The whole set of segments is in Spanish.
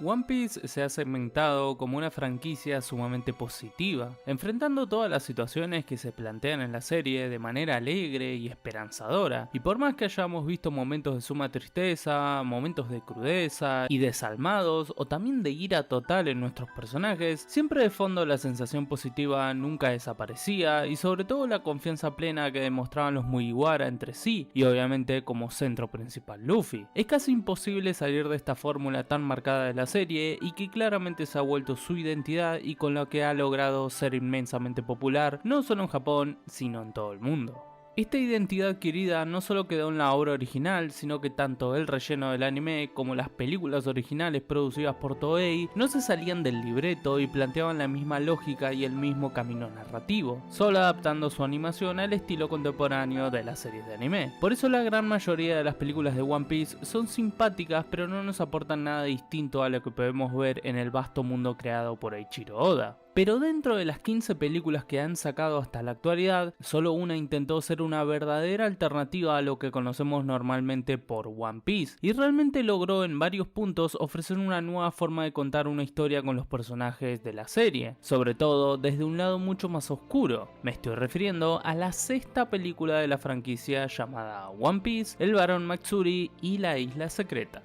One Piece se ha segmentado como una franquicia sumamente positiva, enfrentando todas las situaciones que se plantean en la serie de manera alegre y esperanzadora, y por más que hayamos visto momentos de suma tristeza, momentos de crudeza y desalmados, o también de ira total en nuestros personajes, siempre de fondo la sensación positiva nunca desaparecía, y sobre todo la confianza plena que demostraban los Mugiwara entre sí, y obviamente como centro principal Luffy. Es casi imposible salir de esta fórmula tan marcada de la serie y que claramente se ha vuelto su identidad y con lo que ha logrado ser inmensamente popular no solo en Japón sino en todo el mundo. Esta identidad adquirida no solo quedó en la obra original, sino que tanto el relleno del anime como las películas originales producidas por Toei no se salían del libreto y planteaban la misma lógica y el mismo camino narrativo, solo adaptando su animación al estilo contemporáneo de las series de anime. Por eso la gran mayoría de las películas de One Piece son simpáticas, pero no nos aportan nada distinto a lo que podemos ver en el vasto mundo creado por Eiichiro Oda. Pero dentro de las 15 películas que han sacado hasta la actualidad, solo una intentó ser una verdadera alternativa a lo que conocemos normalmente por One Piece, y realmente logró en varios puntos ofrecer una nueva forma de contar una historia con los personajes de la serie, sobre todo desde un lado mucho más oscuro. Me estoy refiriendo a la sexta película de la franquicia llamada One Piece, el Barón Matsuri y la Isla Secreta.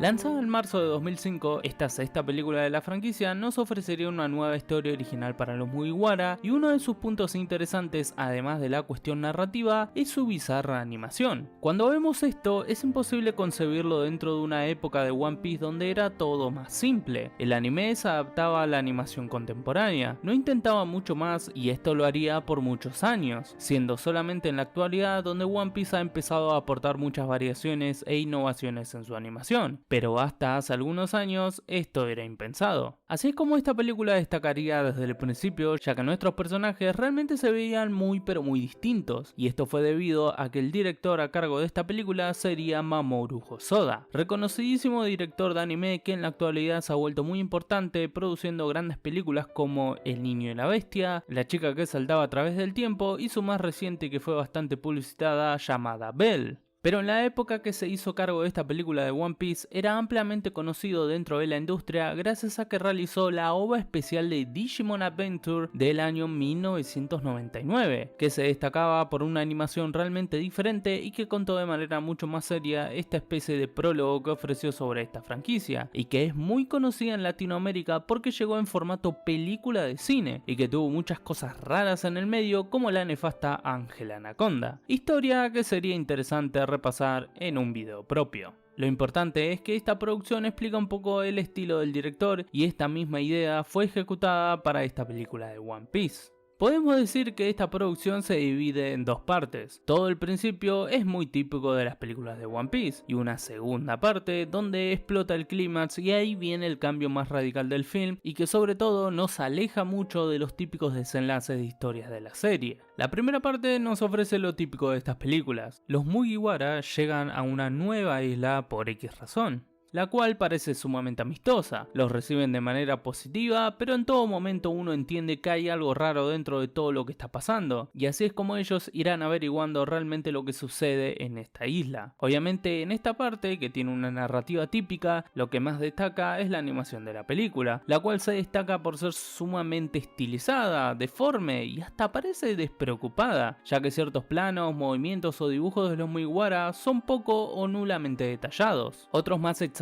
Lanzada en marzo de 2005, esta sexta película de la franquicia nos ofrecería una nueva historia original para los Mugiwara, y uno de sus puntos interesantes, además de la cuestión narrativa, es su bizarra animación. Cuando vemos esto, es imposible concebirlo dentro de una época de One Piece donde era todo más simple. El anime se adaptaba a la animación contemporánea, no intentaba mucho más y esto lo haría por muchos años, siendo solamente en la actualidad donde One Piece ha empezado a aportar muchas variaciones e innovaciones en su animación. Pero hasta hace algunos años esto era impensado. Así es como esta película destacaría desde el principio, ya que nuestros personajes realmente se veían muy distintos, y esto fue debido a que el director a cargo de esta película sería Mamoru Hosoda, reconocidísimo director de anime que en la actualidad se ha vuelto muy importante produciendo grandes películas como El niño y la bestia, La chica que saltaba a través del tiempo y su más reciente que fue bastante publicitada llamada Bell. Pero en la época que se hizo cargo de esta película de One Piece era ampliamente conocido dentro de la industria gracias a que realizó la OVA especial de Digimon Adventure del año 1999, que se destacaba por una animación realmente diferente y que contó de manera mucho más seria esta especie de prólogo que ofreció sobre esta franquicia, y que es muy conocida en Latinoamérica porque llegó en formato película de cine y que tuvo muchas cosas raras en el medio como la nefasta Ángela Anaconda, historia que sería interesante repasar en un video propio. Lo importante es que esta producción explica un poco el estilo del director y esta misma idea fue ejecutada para esta película de One Piece. Podemos decir que esta producción se divide en dos partes. Todo el principio es muy típico de las películas de One Piece, y una segunda parte donde explota el clímax y ahí viene el cambio más radical del film y que sobre todo nos aleja mucho de los típicos desenlaces de historias de la serie. La primera parte nos ofrece lo típico de estas películas. Los Mugiwara llegan a una nueva isla por X razón, la cual parece sumamente amistosa. Los reciben de manera positiva, pero en todo momento uno entiende que hay algo raro dentro de todo lo que está pasando, y así es como ellos irán averiguando realmente lo que sucede en esta isla. Obviamente en esta parte, que tiene una narrativa típica, lo que más destaca es la animación de la película, la cual se destaca por ser sumamente estilizada, deforme y hasta parece despreocupada, ya que ciertos planos, movimientos o dibujos de los Mugiwara son poco o nulamente detallados, otros más exagerados,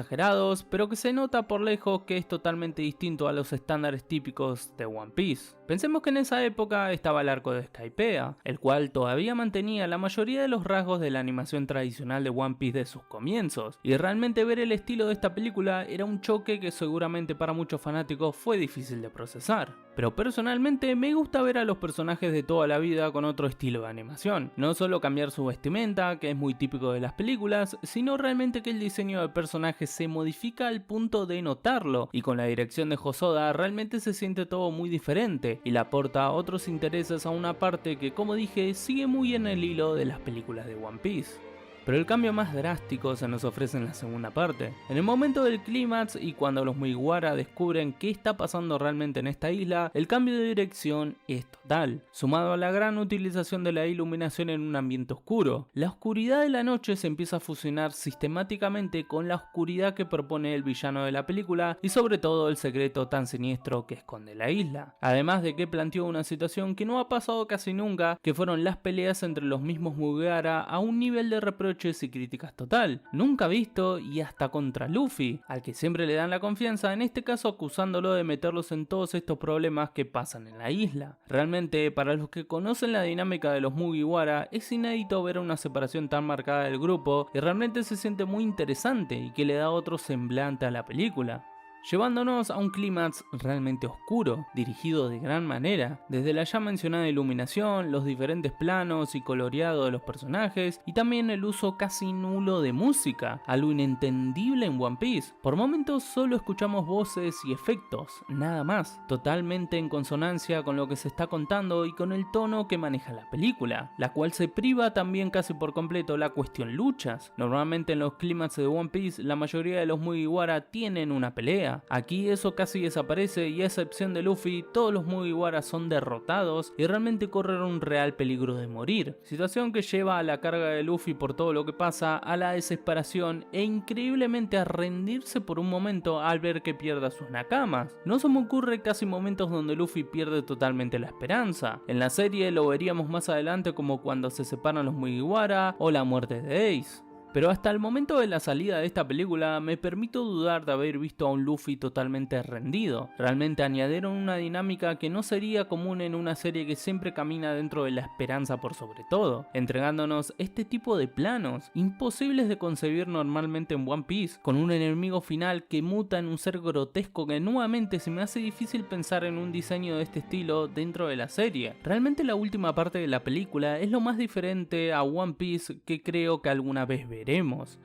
pero que se nota por lejos que es totalmente distinto a los estándares típicos de One Piece. Pensemos que en esa época estaba el arco de Skypiea, el cual todavía mantenía la mayoría de los rasgos de la animación tradicional de One Piece de sus comienzos, y realmente ver el estilo de esta película era un choque que seguramente para muchos fanáticos fue difícil de procesar. Pero personalmente me gusta ver a los personajes de toda la vida con otro estilo de animación, no solo cambiar su vestimenta, que es muy típico de las películas, sino realmente que el diseño del personaje se modifica al punto de notarlo, y con la dirección de Hosoda realmente se siente todo muy diferente y le aporta otros intereses a una parte que, como dije, sigue muy en el hilo de las películas de One Piece. pero el cambio más drástico se nos ofrece en la segunda parte. En el momento del clímax y cuando los Mugiwara descubren qué está pasando realmente en esta isla, el cambio de dirección es total, sumado a la gran utilización de la iluminación en un ambiente oscuro. La oscuridad de la noche se empieza a fusionar sistemáticamente con la oscuridad que propone el villano de la película y sobre todo el secreto tan siniestro que esconde la isla. Además de que planteó una situación que no ha pasado casi nunca, que fueron las peleas entre los mismos Mugiwara a un nivel de reproches y críticas total, nunca visto, y hasta contra Luffy, al que siempre le dan la confianza, en este caso acusándolo de meterlos en todos estos problemas que pasan en la isla. Realmente, para los que conocen la dinámica de los Mugiwara, es inédito ver una separación tan marcada del grupo y realmente se siente muy interesante y que le da otro semblante a la película, llevándonos a un clímax realmente oscuro, dirigido de gran manera, desde la ya mencionada iluminación, los diferentes planos y coloreado de los personajes, y también el uso casi nulo de música, algo inentendible en One Piece. Por momentos solo escuchamos voces y efectos, nada más, totalmente en consonancia con lo que se está contando y con el tono que maneja la película, la cual se priva también casi por completo la cuestión luchas. Normalmente en los clímax de One Piece la mayoría de los Mugiwara tienen una pelea. Aquí eso casi desaparece y a excepción de Luffy, todos los Mugiwara son derrotados y realmente corren un real peligro de morir, situación que lleva a la carga de Luffy por todo lo que pasa, a la desesperación e increíblemente a rendirse por un momento al ver que pierde a sus nakamas. No se me ocurre casi momentos donde Luffy pierde totalmente la esperanza. En la serie lo veríamos más adelante como cuando se separan los Mugiwara o la muerte de Ace. Pero hasta el momento de la salida de esta película me permito dudar de haber visto a un Luffy totalmente rendido. Realmente añadieron una dinámica que no sería común en una serie que siempre camina dentro de la esperanza por sobre todo, entregándonos este tipo de planos imposibles de concebir normalmente en One Piece, con un enemigo final que muta en un ser grotesco que nuevamente se me hace difícil pensar en un diseño de este estilo dentro de la serie. Realmente la última parte de la película es lo más diferente a One Piece que creo que alguna vez veré.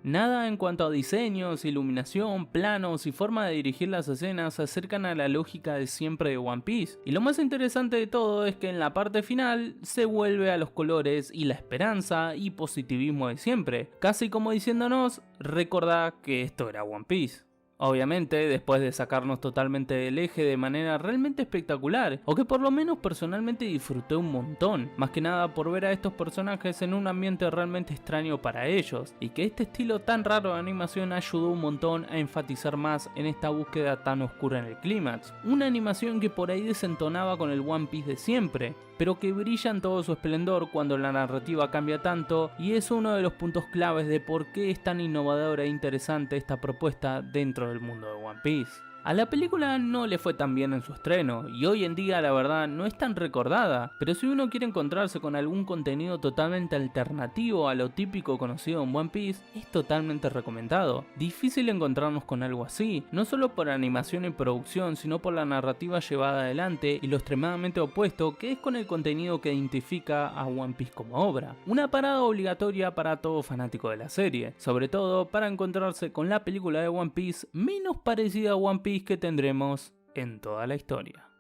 Nada en cuanto a diseños, iluminación, planos y forma de dirigir las escenas se acercan a la lógica de siempre de One Piece. Y lo más interesante de todo es que en la parte final se vuelve a los colores y la esperanza y positivismo de siempre, casi como diciéndonos, recordá que esto era One Piece. Obviamente, después de sacarnos totalmente del eje de manera realmente espectacular, o que por lo menos personalmente disfruté un montón, más que nada por ver a estos personajes en un ambiente realmente extraño para ellos, y que este estilo tan raro de animación ayudó un montón a enfatizar más en esta búsqueda tan oscura en el clímax. Una animación que por ahí desentonaba con el One Piece de siempre, pero que brilla en todo su esplendor cuando la narrativa cambia tanto, y es uno de los puntos claves de por qué es tan innovadora e interesante esta propuesta dentro del mundo de One Piece. A la película no le fue tan bien en su estreno y hoy en día la verdad no es tan recordada, pero si uno quiere encontrarse con algún contenido totalmente alternativo a lo típico conocido en One Piece, es totalmente recomendado. Difícil encontrarnos con algo así, no solo por animación y producción, sino por la narrativa llevada adelante y lo extremadamente opuesto que es con el contenido que identifica a One Piece como obra. Una parada obligatoria para todo fanático de la serie, sobre todo para encontrarse con la película de One Piece menos parecida a One Piece que tendremos en toda la historia.